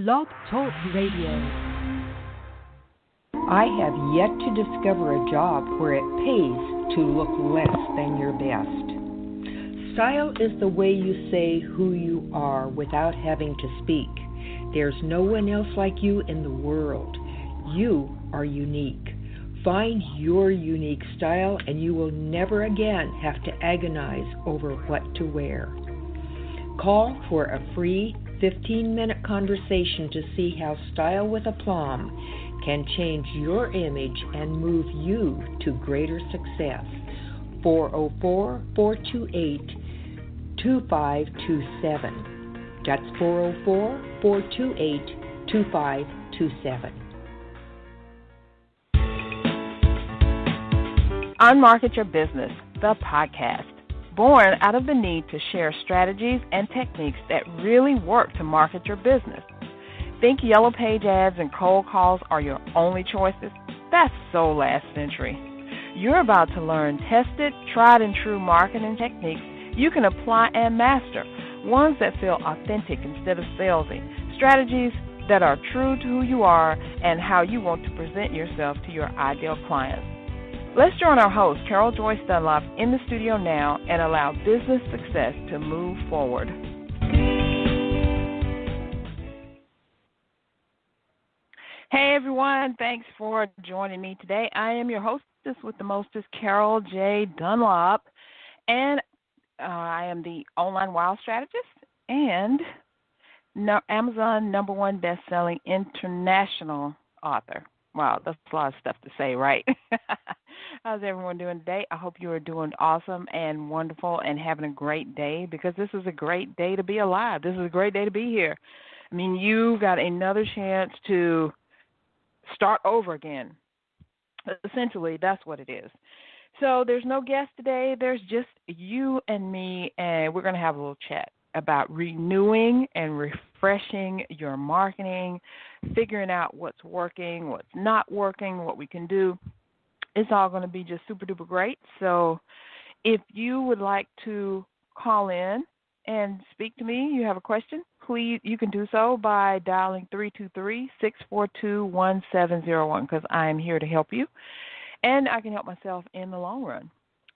Blog Talk Radio. I have yet to discover a job where it pays to look less than your best. Style is the way you say who you are without having to speak. There's no one else like you in the world. You are unique. Find your unique style and you will never again have to agonize over what to wear. Call for a free 15-minute conversation to see how Style with Aplomb can change your image and move you to greater success. 404-428-2527. That's 404-428-2527. Unmarket Your Business, the podcast. Born out of the need to share strategies and techniques that really work to market your business. Think Yellow Page ads and cold calls are your only choices? That's so last century. You're about to learn tested, tried and true marketing techniques you can apply and master, ones that feel authentic instead of salesy, strategies that are true to who you are and how you want to present yourself to your ideal clients. Let's join our host, Carol Joyce Dunlop, in the studio now and allow business success to move forward. Hey, everyone. Thanks for joining me today. I am your hostess with the mostest, Carol J. Dunlop, and I am the online wow strategist and Amazon #1 best-selling international author. Wow, that's a lot of stuff to say, right? How's everyone doing today? I hope you are doing awesome and wonderful and having a great day, because this is a great day to be alive. This is a great day to be here. I mean, you got another chance to start over again. Essentially, that's what it is. So there's no guest today. There's just you and me, and we're going to have a little chat about renewing and refreshing your marketing, figuring out what's working, what's not working, what we can do. It's all going to be just super duper great. So if you would like to call in and speak to me, you have a question, please, you can do so by dialing 323-642-1701, because I am here to help you, and I can help myself in the long run.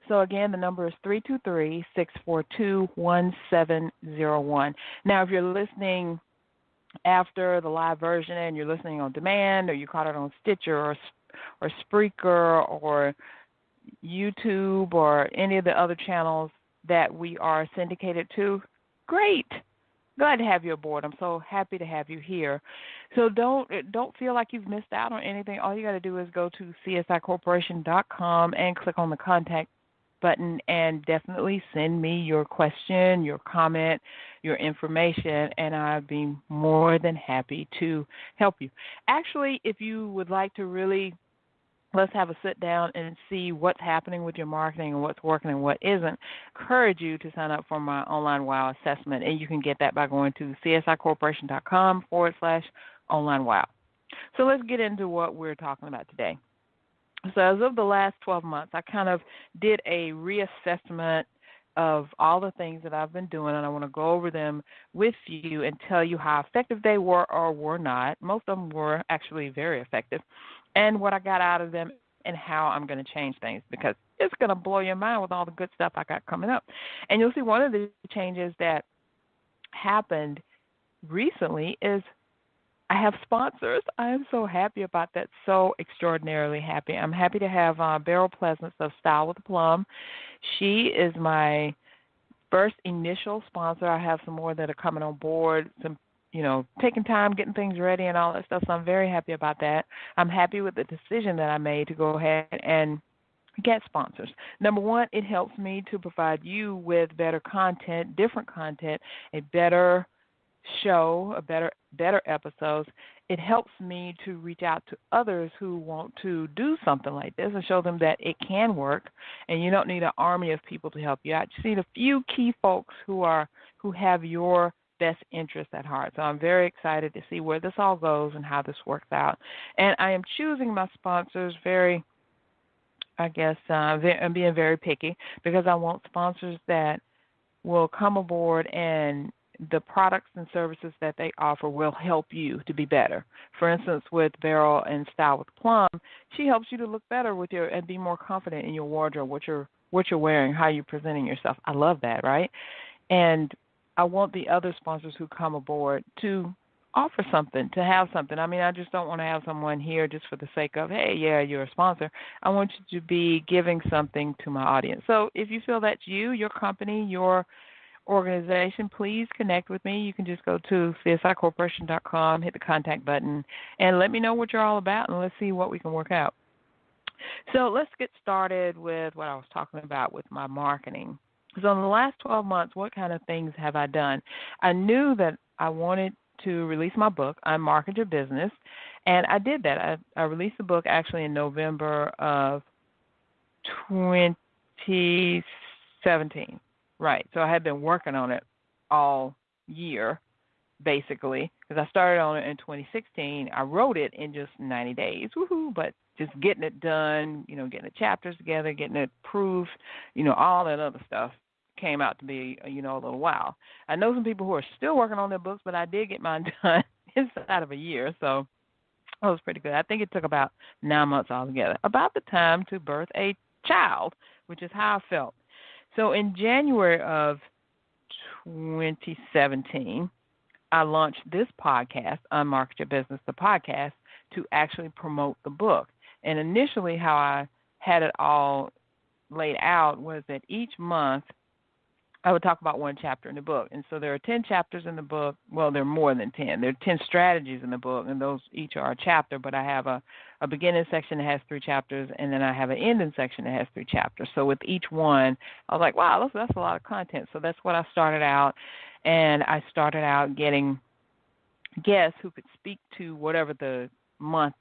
So, again, the number is 323-642-1701. Now, if you're listening after the live version and you're listening on demand, or you caught it on Stitcher or Spreaker or YouTube or any of the other channels that we are syndicated to, great. Glad to have you aboard. I'm so happy to have you here. So don't feel like you've missed out on anything. All you got to do is go to csicorporation.com and click on the contact button and definitely send me your question, your comment, your information, and I'd be more than happy to help you. Actually, if you would like to really, let's have a sit down and see what's happening with your marketing and what's working and what isn't, encourage you to sign up for my online wow assessment, and you can get that by going to csicorporation.com/online wow. So let's get into what we're talking about today. So as of the last 12 months, I kind of did a reassessment of all the things that I've been doing, and I want to go over them with you and tell you how effective they were or were not. Most of them were actually very effective, and what I got out of them and how I'm going to change things, because it's going to blow your mind with all the good stuff I got coming up. And you'll see one of the changes that happened recently is I have sponsors. I am so happy about that, so extraordinarily happy. I'm happy to have Beryl Pleasance of Style with Aplomb. She is my first initial sponsor. I have some more that are coming on board, some, taking time, getting things ready and all that stuff, so I'm very happy about that. I'm happy with the decision that I made to go ahead and get sponsors. Number one, it helps me to provide you with better content, different content, a better show, a better episodes. It helps me to reach out to others who want to do something like this and show them that it can work, and you don't need an army of people to help you out. You need a few key folks who have your best interest at heart. So I'm very excited to see where this all goes and how this works out. And I am choosing my sponsors I'm being very picky, because I want sponsors that will come aboard and the products and services that they offer will help you to be better. For instance, with Beryl and Style with Plum, she helps you to look better with your and be more confident in your wardrobe, what you're wearing, how you're presenting yourself. I love that, right? And I want the other sponsors who come aboard to offer something, to have something. I mean, I just don't want to have someone here just for the sake of, hey, yeah, you're a sponsor. I want you to be giving something to my audience. So if you feel that's you, your company, your organization, please connect with me. You can just go to csicorporation.com, hit the contact button, and let me know what you're all about, and let's see what we can work out. So let's get started with what I was talking about with my marketing. So in the last 12 months, what kind of things have I done? I knew that I wanted to release my book, Unmarket Your Business, and I did that. I released the book actually in November of 2017. Right. So I had been working on it all year, basically, because I started on it in 2016. I wrote it in just 90 days. Woohoo! But just getting it done, getting the chapters together, getting it proofed, all that other stuff came out to be, a little while. I know some people who are still working on their books, but I did get mine done inside of a year, so that was pretty good. I think it took about 9 months altogether, about the time to birth a child, which is how I felt. So in January of 2017, I launched this podcast, Unmarket Your Business, the podcast, to actually promote the book. And initially how I had it all laid out was that each month I would talk about one chapter in the book. And so there are 10 chapters in the book. Well, there are more than 10. There are 10 strategies in the book, and those each are a chapter. But I have a beginning section that has 3 chapters, and then I have an ending section that has 3 chapters. So with each one, I was like, wow, that's a lot of content. So that's what I started out. And I started out getting guests who could speak to whatever the month's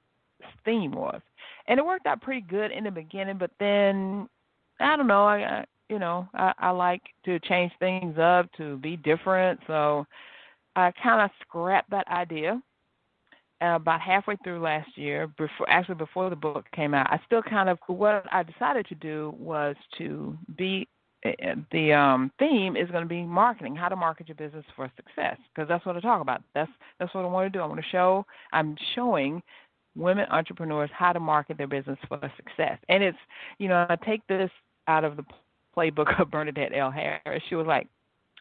theme was. And it worked out pretty good in the beginning, but then, I don't know, I like to change things up, to be different. So I kind of scrapped that idea about halfway through last year, before the book came out. I still what I decided to do was to be, the theme is going to be marketing, how to market your business for success, because that's what I talk about. That's what I want to do. I'm showing women entrepreneurs how to market their business for success. And it's, I take this out of the playbook of Bernadette L. Harris. She was like,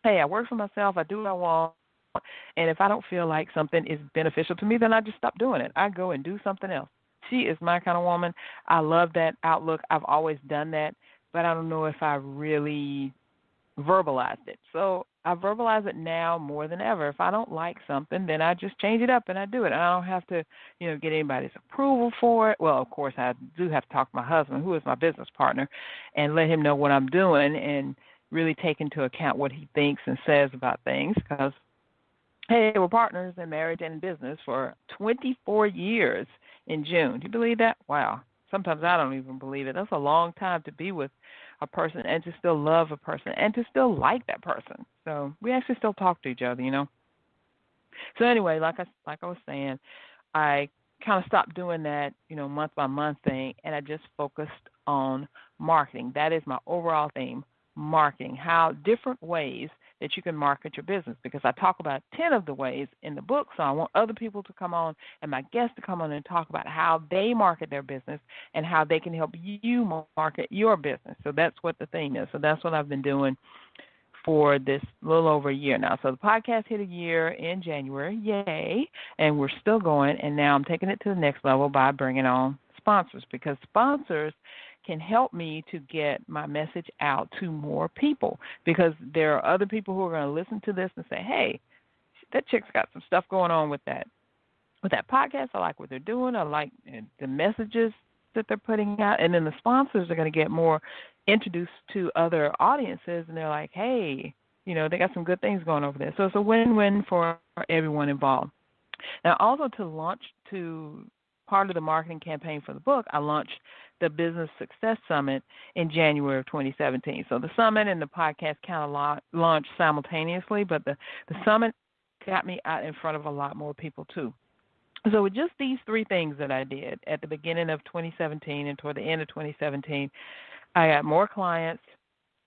hey, I work for myself, I do what I want, and if I don't feel like something is beneficial to me, then I just stop doing it. I go and do something else. She is my kind of woman. I love that outlook. I've always done that, but I don't know if I really verbalized it. So I verbalize it now more than ever. If I don't like something, then I just change it up and I do it. I don't have to, get anybody's approval for it. Well, of course, I do have to talk to my husband, who is my business partner, and let him know what I'm doing and really take into account what he thinks and says about things, because, hey, we're partners in marriage and in business for 24 years in June. Do you believe that? Wow. Sometimes I don't even believe it. That's a long time to be with a person and to still love a person and to still like that person. So we actually still talk to each other, So anyway, like I was saying, I kind of stopped doing that, month by month thing, and I just focused on marketing. That is my overall theme, marketing, how different ways that you can market your business, because I talk about 10 of the ways in the book, so I want other people to come on and my guests to come on and talk about how they market their business and how they can help you market your business. So that's what the theme is. So that's what I've been doing for this little over a year now. So the podcast hit a year in January, yay, and we're still going, and now I'm taking it to the next level by bringing on sponsors, because sponsors can help me to get my message out to more people, because there are other people who are going to listen to this and say, hey, that chick's got some stuff going on with that podcast. I like what they're doing. I like the messages that they're putting out. And then the sponsors are going to get more introduced to other audiences, and they're like, hey, they got some good things going over there. So it's a win-win for everyone involved. Now, also to part of the marketing campaign for the book, I launched the Business Success Summit in January of 2017. So the summit and the podcast kind of launched simultaneously, but the summit got me out in front of a lot more people too. So with just these 3 things that I did at the beginning of 2017 and toward the end of 2017, I got more clients,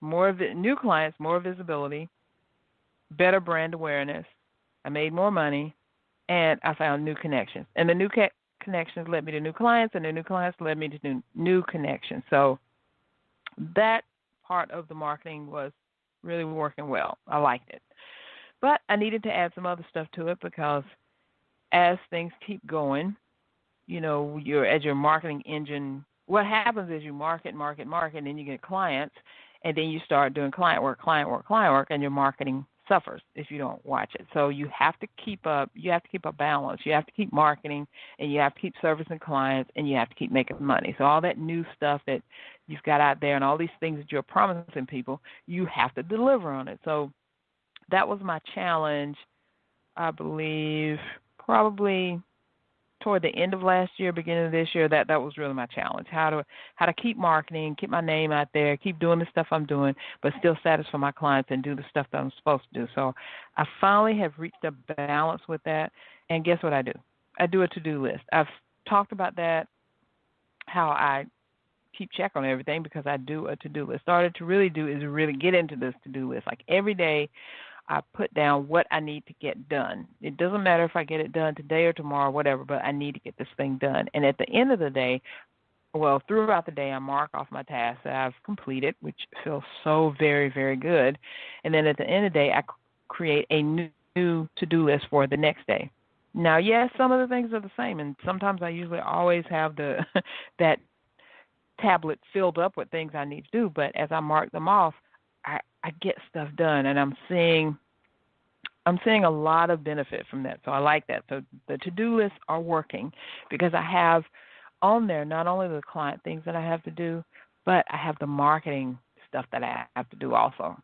new clients, more visibility, better brand awareness. I made more money, and I found new connections. And the new connections led me to new clients, and the new clients led me to new connections. So that part of the marketing was really working well. I liked it. But I needed to add some other stuff to it because as things keep going, as your marketing engine, what happens is you market, and then you get clients, and then you start doing client work, and your marketing suffers if you don't watch it. So you have to keep up. You have to keep a balance. You have to keep marketing, and you have to keep servicing clients, and you have to keep making money. So all that new stuff that you've got out there and all these things that you're promising people, you have to deliver on it. So that was my challenge, I believe, probably toward the end of last year, beginning of this year. That was really my challenge: how to keep marketing, keep my name out there, keep doing the stuff I'm doing, but still satisfy my clients and do the stuff that I'm supposed to do. So I finally have reached a balance with that. And guess what I do? I do a to-do list. I've talked about that, how I keep check on everything, because I do a to-do list. Started to really do is really get into this to-do list. Like every day, I put down what I need to get done. It doesn't matter if I get it done today or tomorrow, whatever, but I need to get this thing done. And at the end of the day, throughout the day, I mark off my tasks that I've completed, which feels so very, very good. And then at the end of the day, I create a new to-do list for the next day. Now, yes, some of the things are the same, and sometimes I usually always have that tablet filled up with things I need to do, but as I mark them off, I get stuff done, and I'm seeing a lot of benefit from that. So I like that. So the to-do lists are working because I have on there not only the client things that I have to do, but I have the marketing stuff that I have to do also,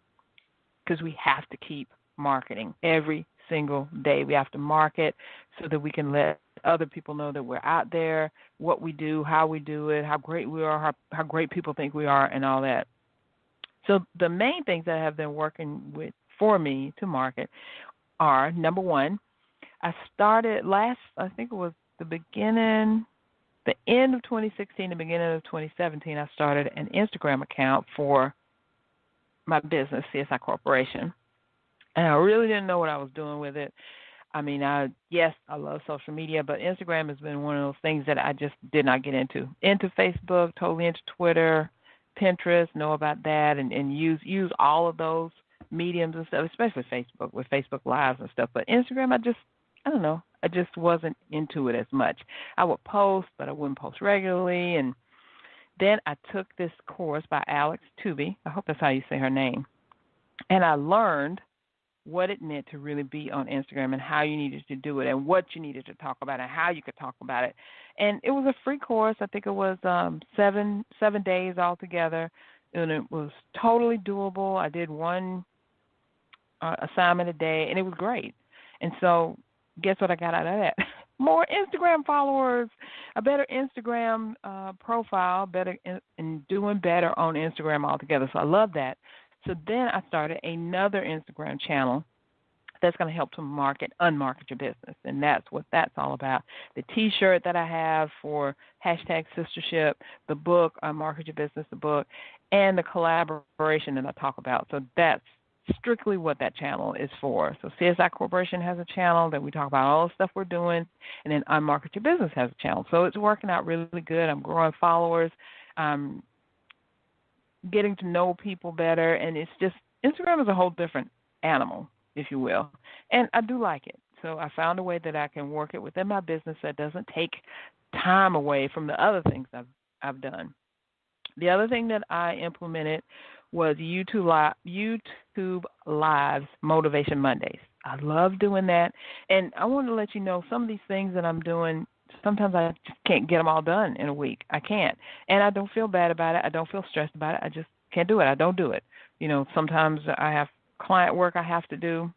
because we have to keep marketing every single day. We have to market so that we can let other people know that we're out there, what we do, how we do it, how great we are, how great people think we are, and all that. So the main things that have been working for me to market are, number one, I started I think it was the end of 2016, the beginning of 2017, I started an Instagram account for my business, CSI Corporation. And I really didn't know what I was doing with it. I mean, I love social media, but Instagram has been one of those things that I just did not get into. Into Facebook, totally into Twitter, Pinterest, know about that, and use all of those mediums and stuff, especially Facebook with Facebook Lives and stuff. But Instagram, I don't know, I just wasn't into it as much. I would post, but I wouldn't post regularly. And then I took this course by Alex Tooby. I hope that's how you say her name. And I learned what it meant to really be on Instagram and how you needed to do it and what you needed to talk about and how you could talk about it. And it was a free course. I think it was 7 days altogether, and it was totally doable. I did one assignment a day, and it was great. And so guess what I got out of that? More Instagram followers, a better Instagram profile, better and doing better on Instagram altogether. So I love that. So then I started another Instagram channel that's going to help to unmarket your business, and that's what that's all about. The T-shirt that I have for #sistership, the book, Unmarket Your Business, the book, and the collaboration that I talk about. So that's strictly what that channel is for. So CSI Corporation has a channel that we talk about all the stuff we're doing, and then Unmarket Your Business has a channel. So it's working out really good. I'm growing followers. Getting to know people better, and it's just, Instagram is a whole different animal, if you will, and I do like it. So I found a way that I can work it within my business that doesn't take time away from the other things I've done. The other thing that I implemented was YouTube Lives Motivation Mondays. I love doing that, and I want to let you know some of these things that I'm doing, sometimes I just can't get them all done in a week. I can't. And I don't feel bad about it. I don't feel stressed about it. I just can't do it. I don't do it. Sometimes I have client work I have to do.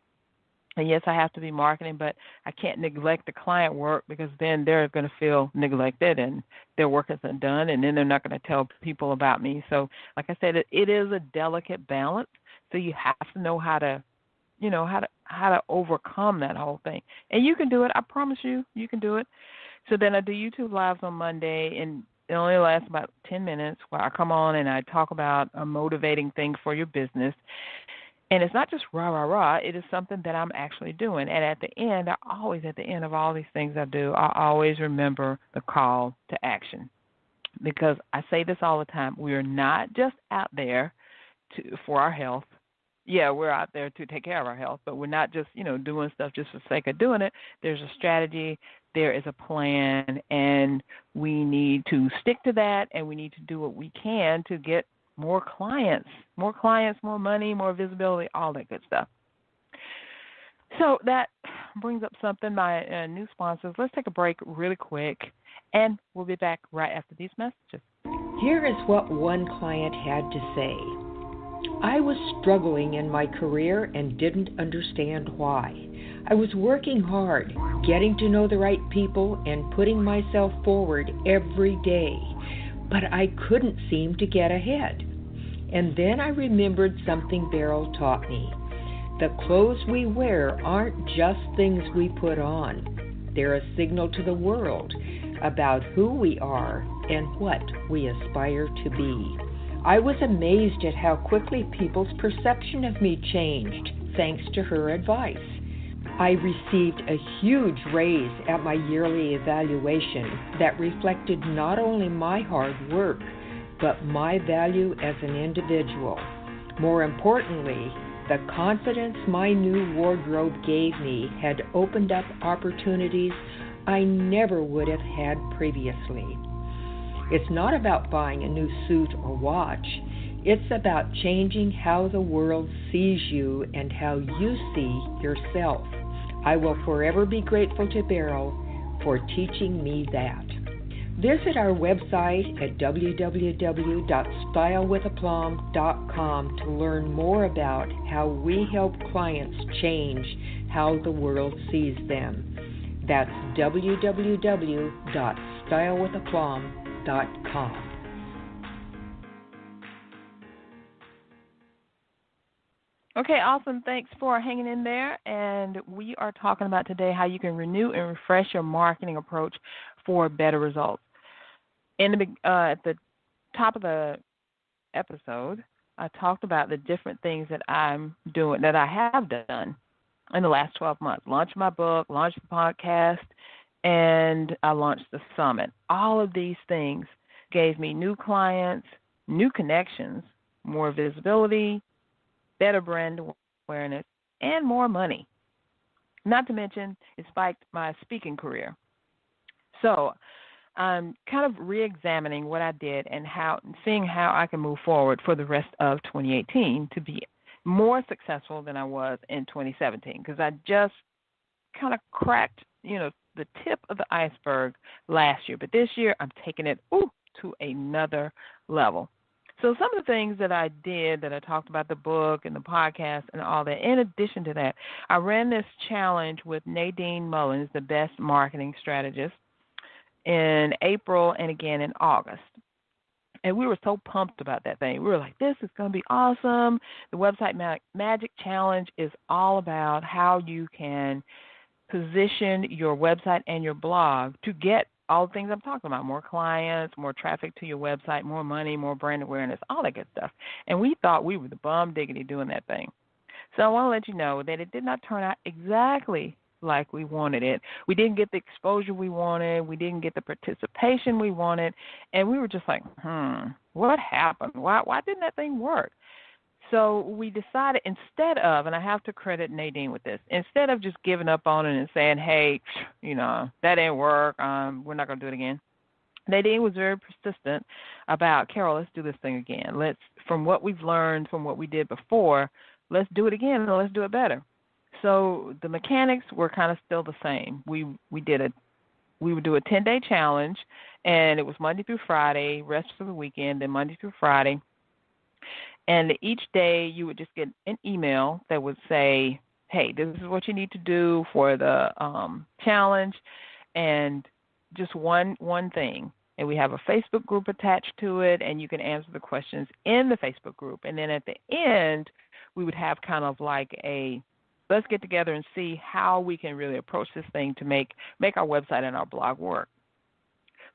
And yes, I have to be marketing, but I can't neglect the client work, because then they're going to feel neglected and their work isn't done, and then they're not going to tell people about me. So like I said, it is a delicate balance. So you have to know how to overcome that whole thing. And you can do it. I promise you can do it. So then I do YouTube Lives on Monday, and it only lasts about 10 minutes where I come on and I talk about a motivating thing for your business. And it's not just rah, rah, rah. It is something that I'm actually doing. And at the end, at the end of all these things I do, I always remember the call to action. Because I say this all the time. We are not just out there for our health. Yeah, we're out there to take care of our health, but we're not just, doing stuff just for the sake of doing it. There's a strategy, there is a plan, and we need to stick to that, and we need to do what we can to get more clients, more money, more visibility, all that good stuff. So that brings up something, my new sponsors. Let's take a break really quick, and we'll be back right after these messages. Here is what one client had to say. I was struggling in my career and didn't understand why. I was working hard, getting to know the right people, and putting myself forward every day, but I couldn't seem to get ahead. And then I remembered something Beryl taught me. The clothes we wear aren't just things we put on. They're a signal to the world about who we are and what we aspire to be. I was amazed at how quickly people's perception of me changed thanks to her advice. I received a huge raise at my yearly evaluation that reflected not only my hard work, but my value as an individual. More importantly, the confidence my new wardrobe gave me had opened up opportunities I never would have had previously. It's not about buying a new suit or watch. It's about changing how the world sees you and how you see yourself. I will forever be grateful to Beryl for teaching me that. Visit our website at www.stylewithaplomb.com to learn more about how we help clients change how the world sees them. That's www.stylewithaplomb.com. Okay, awesome. Thanks for hanging in there. And we are talking about today how you can renew and refresh your marketing approach for better results. At the top of the episode, I talked about the different things that I'm doing, that I have done in the last 12 months. Launched my book, launched the podcast, and I launched the summit. All of these things gave me new clients, new connections, more visibility, better brand awareness, and more money. Not to mention, it spiked my speaking career. So I'm kind of re-examining what I did and seeing how I can move forward for the rest of 2018 to be more successful than I was in 2017, because I just kind of cracked, the tip of the iceberg last year. But this year, I'm taking it to another level. So some of the things that I did, that I talked about, the book and the podcast and all that, in addition to that, I ran this challenge with Nadine Mullins, the best marketing strategist, in April and again in August. And we were so pumped about that thing. We were like, this is going to be awesome. The Website Magic Challenge is all about how you can position your website and your blog to get all the things I'm talking about: more clients, more traffic to your website, more money, more brand awareness, all that good stuff. And we thought we were the bum diggity doing that thing. So I want to let you know that it did not turn out exactly like we wanted it. We didn't get the exposure we wanted. We didn't get the participation we wanted. And we were just like, what happened? Why didn't that thing work? So we decided, instead of, and I have to credit Nadine with this, instead of just giving up on it and saying, hey, that didn't work, we're not going to do it again, Nadine was very persistent about, Carol, let's do this thing again. From what we've learned, from what we did before, let's do it again and let's do it better. So the mechanics were kind of still the same. We would do a 10-day challenge, and it was Monday through Friday, rest of the weekend, then Monday through Friday. And each day you would just get an email that would say, hey, this is what you need to do for the challenge, and just one thing. And we have a Facebook group attached to it, and you can answer the questions in the Facebook group. And then at the end, we would have kind of like let's get together and see how we can really approach this thing to make our website and our blog work.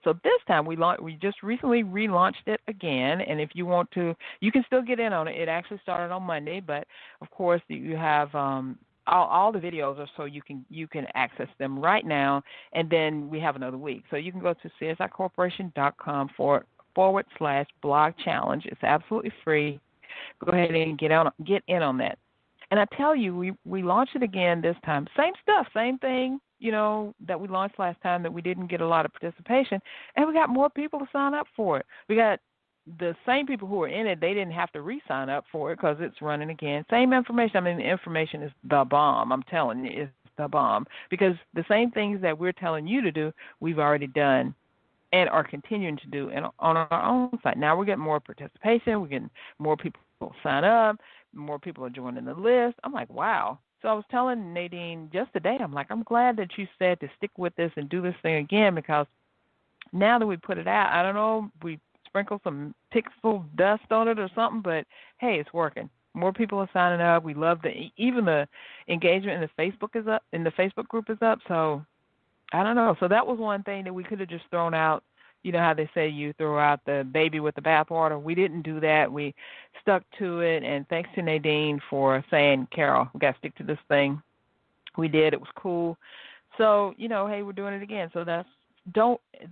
So this time we just recently relaunched it again, and if you want to, you can still get in on it. It actually started on Monday, but of course you have all the videos are so you can access them right now, and then we have another week. So you can go to csicorporation.com /blog challenge. It's absolutely free. Go ahead and get in on that. And I tell you, we launched it again this time. Same stuff, same thing, that we launched last time that we didn't get a lot of participation, and we got more people to sign up for it. We got the same people who are in it. They didn't have to re-sign up for it because it's running again. Same information. I mean, the information is the bomb. I'm telling you, it's the bomb, because the same things that we're telling you to do, we've already done and are continuing to do on our own site. Now we're getting more participation. We're getting more people sign up. More people are joining the list. I'm like, wow. So I was telling Nadine just today, I'm like, I'm glad that you said to stick with this and do this thing again, because now that we put it out, I don't know, we sprinkle some pixel dust on it or something, but hey, it's working. More people are signing up. We love even the engagement in the Facebook group is up. So I don't know. So that was one thing that we could have just thrown out. You know how they say you throw out the baby with the bathwater? We didn't do that. We stuck to it, and thanks to Nadine for saying, Carol, we got to stick to this thing. We did. It was cool. So, hey, we're doing it again. So the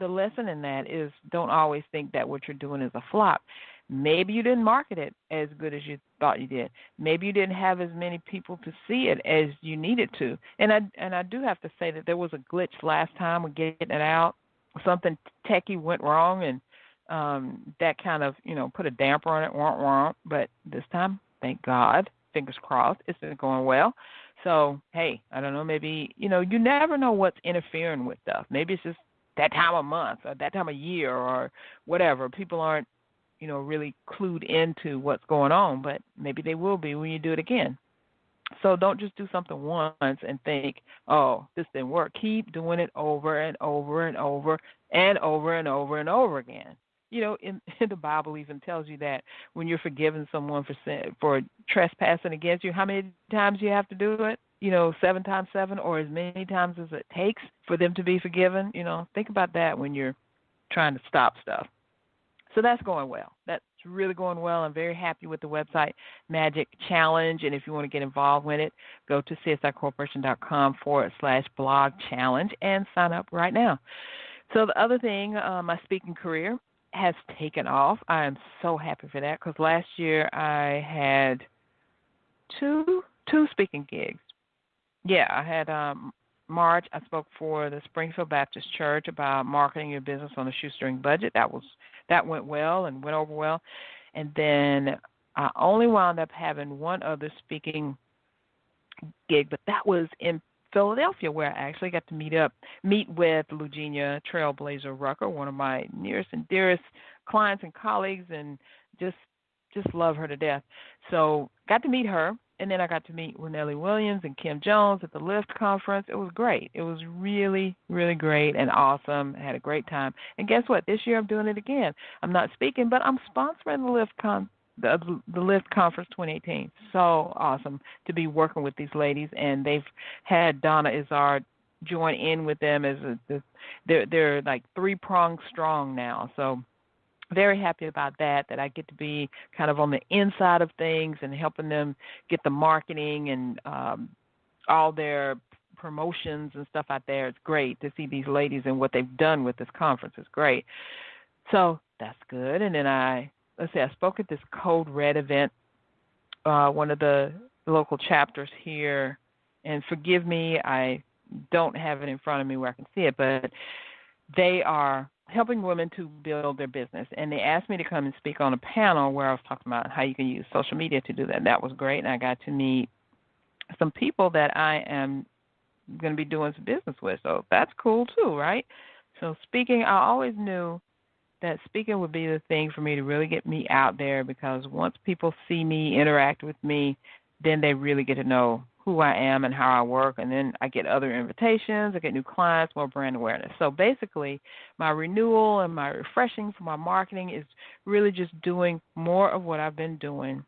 lesson in that is don't always think that what you're doing is a flop. Maybe you didn't market it as good as you thought you did. Maybe you didn't have as many people to see it as you needed to. And I do have to say that there was a glitch last time with getting it out. Something techie went wrong, and that kind of, put a damper on it, but this time, thank God, fingers crossed, it's been going well. So, hey, I don't know, maybe, you never know what's interfering with stuff. Maybe it's just that time of month or that time of year or whatever. People aren't, really clued into what's going on, but maybe they will be when you do it again. So don't just do something once and think, oh, this didn't work. Keep doing it over and over and over and over and over and over again. In the Bible even tells you that when you're forgiving someone for trespassing against you, how many times you have to do it? 7 times 7, or as many times as it takes for them to be forgiven. Think about that when you're trying to stop stuff. So that's going well. That's really going well. I'm very happy with the website Magic Challenge. And if you want to get involved with it, go to csicorporation.com /blog challenge and sign up right now. So the other thing, my speaking career has taken off. I am so happy for that, because last year I had two speaking gigs. Yeah, I had March, I spoke for the Springfield Baptist Church about marketing your business on a shoestring budget. That went well and went over well. And then I only wound up having one other speaking gig, but that was in Philadelphia, where I actually got to meet with Lugenia Trailblazer Rucker, one of my nearest and dearest clients and colleagues, and just love her to death. So got to meet her. And then I got to meet with Nellie Williams and Kim Jones at the Lift conference. It was great. It was really, really great and awesome. I had a great time. And guess what? This year I'm doing it again. I'm not speaking, but I'm sponsoring the Lift Conference 2018. So awesome to be working with these ladies. And they've had Donna Izzard join in with them as they're like 3-pronged strong now. So very happy about that I get to be kind of on the inside of things and helping them get the marketing and all their promotions and stuff out there. It's great to see these ladies and what they've done with this conference. It's great. So that's good. And then I spoke at this Code Red event, one of the local chapters here. And forgive me, I don't have it in front of me where I can see it, but they are helping women to build their business. And they asked me to come and speak on a panel where I was talking about how you can use social media to do that. That was great. And I got to meet some people that I am going to be doing some business with. So that's cool too, right? So speaking, I always knew that speaking would be the thing for me to really get me out there, because once people see me, interact with me, then they really get to know who I am and how I work, and then I get other invitations, I get new clients, more brand awareness. So basically, my renewal and my refreshing for my marketing is really just doing more of what I've been doing,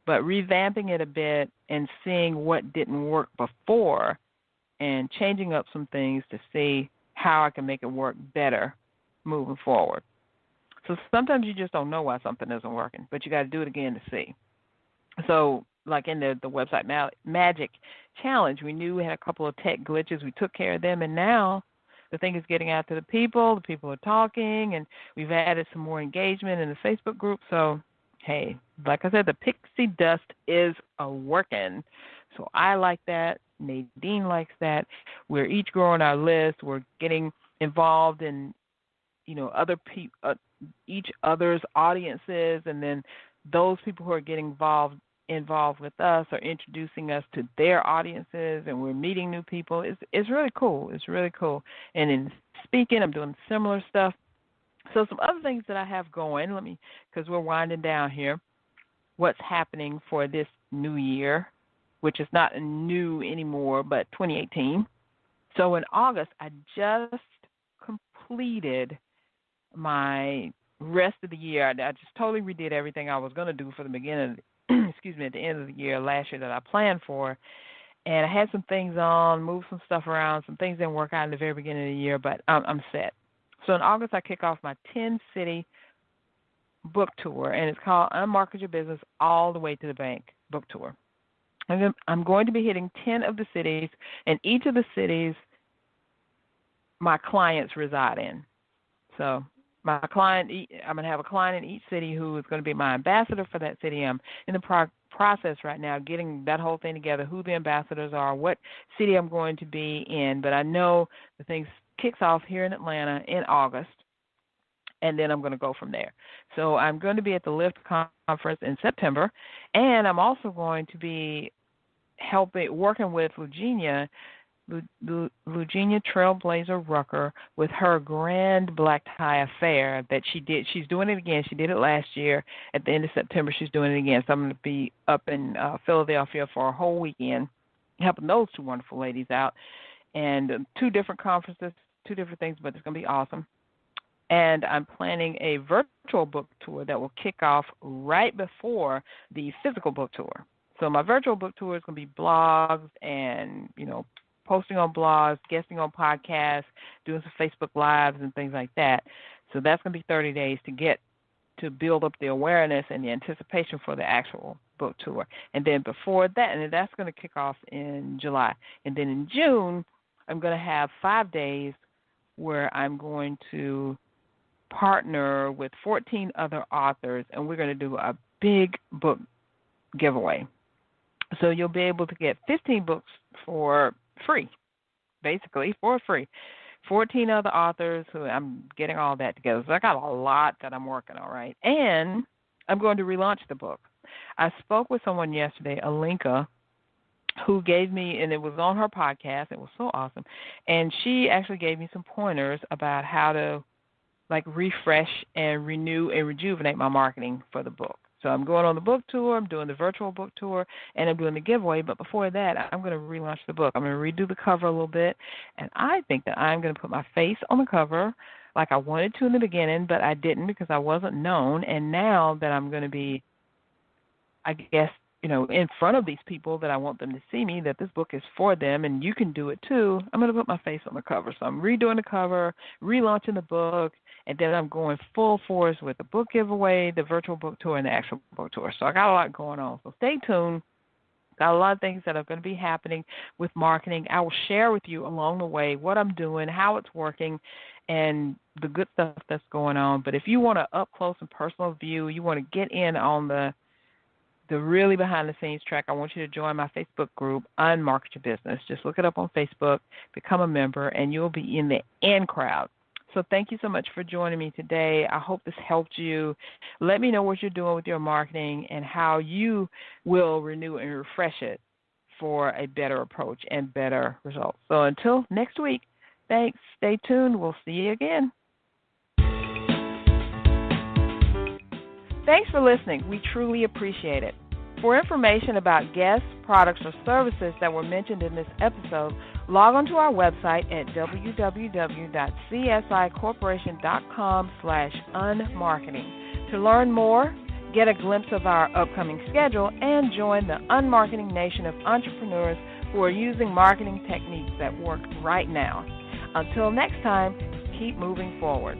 but revamping it a bit and seeing what didn't work before and changing up some things to see how I can make it work better moving forward. So sometimes you just don't know why something isn't working, but you got to do it again to see. So like in the website Magic Challenge, we knew we had a couple of tech glitches. We took care of them, and now the thing is getting out to the people. The people are talking, and we've added some more engagement in the Facebook group. So, hey, like I said, the pixie dust is working. So I like that. Nadine likes that. We're each growing our list. We're getting involved in, other people, each other's audiences, and then those people who are getting involved with us are introducing us to their audiences, and we're meeting new people. It's really cool. It's really cool. And in speaking, I'm doing similar stuff. So some other things that I have going, because we're winding down here, what's happening for this new year, which is not new anymore, but 2018. So in August, I just completed my rest of the year. I just totally redid everything I was going to do for the beginning, at the end of the year last year that I planned for. And I had some things on, moved some stuff around. Some things didn't work out in the very beginning of the year, but I'm set. So in August, I kick off my 10-city book tour, and it's called Unmarket Your Business All the Way to the Bank book tour. And I'm going to be hitting 10 of the cities, and each of the cities my clients reside in. So I'm going to have a client in each city who is going to be my ambassador for that city. I'm in the process right now getting that whole thing together, who the ambassadors are, what city I'm going to be in. But I know the thing kicks off here in Atlanta in August, and then I'm going to go from there. So I'm going to be at the Lift Conference in September, and I'm also going to be working with Lugenia Trailblazer Rucker with her Grand Black Tie Affair that she did. She's doing it again. She did it last year. At the end of September, she's doing it again. So I'm going to be up in Philadelphia for a whole weekend helping those two wonderful ladies out. And 2 different conferences, 2 different things, but it's going to be awesome. And I'm planning a virtual book tour that will kick off right before the physical book tour. So my virtual book tour is going to be blogs and, posting on blogs, guesting on podcasts, doing some Facebook Lives and things like that. So that's going to be 30 days to build up the awareness and the anticipation for the actual book tour. And then before that, and that's going to kick off in July. And then in June, I'm going to have 5 days where I'm going to partner with 14 other authors, and we're going to do a big book giveaway. So you'll be able to get 15 books for free, basically for free. 14 other authors who I'm getting all that together. So I got a lot that I'm working on, right? And I'm going to relaunch the book. I spoke with someone yesterday, Alinka, who gave me, and it was on her podcast. It was so awesome. And she actually gave me some pointers about how to refresh and renew and rejuvenate my marketing for the book. So I'm going on the book tour, I'm doing the virtual book tour, and I'm doing the giveaway. But before that, I'm going to relaunch the book. I'm going to redo the cover a little bit, and I think that I'm going to put my face on the cover like I wanted to in the beginning, but I didn't because I wasn't known. And now that I'm going to be, I guess, in front of these people that I want them to see me, that this book is for them, and you can do it too, I'm going to put my face on the cover. So I'm redoing the cover, relaunching the book, and then I'm going full force with the book giveaway, the virtual book tour, and the actual book tour. So I got a lot going on. So stay tuned. Got a lot of things that are going to be happening with marketing. I will share with you along the way what I'm doing, how it's working, and the good stuff that's going on. But if you want an up-close and personal view, you want to get in on the really behind-the-scenes track, I want you to join my Facebook group, Unmarket Your Business. Just look it up on Facebook, become a member, and you'll be in the in crowd. So thank you so much for joining me today. I hope this helped you. Let me know what you're doing with your marketing and how you will renew and refresh it for a better approach and better results. So until next week, thanks. Stay tuned. We'll see you again. Thanks for listening. We truly appreciate it. For information about guests, products, or services that were mentioned in this episode, log on to our website at www.csicorporation.com/unmarketing. To learn more, get a glimpse of our upcoming schedule, and join the unmarketing nation of entrepreneurs who are using marketing techniques that work right now. Until next time, keep moving forward.